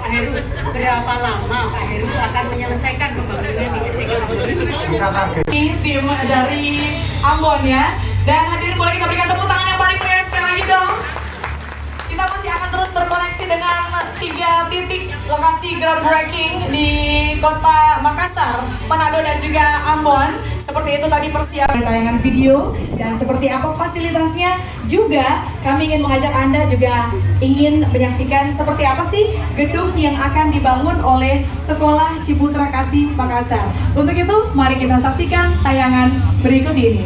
Pak Heru, berapa lama Pak Heru akan menyelesaikan pembangunan di tim dari Ambon ya. Dan hadirin boleh kita berikan tepuk tangan yang paling meriah sekali lagi dong. Kita masih akan terus berkoneksi dengan 3 titik lokasi groundbreaking di Kota Makassar, Manado dan juga Ambon. Seperti itu tadi persiapan tayangan video dan seperti apa fasilitasnya. Juga kami ingin mengajak Anda juga ingin menyaksikan seperti apa sih gedung yang akan dibangun oleh Sekolah Ciputra Kasih Makassar. Untuk itu mari kita saksikan tayangan berikut ini.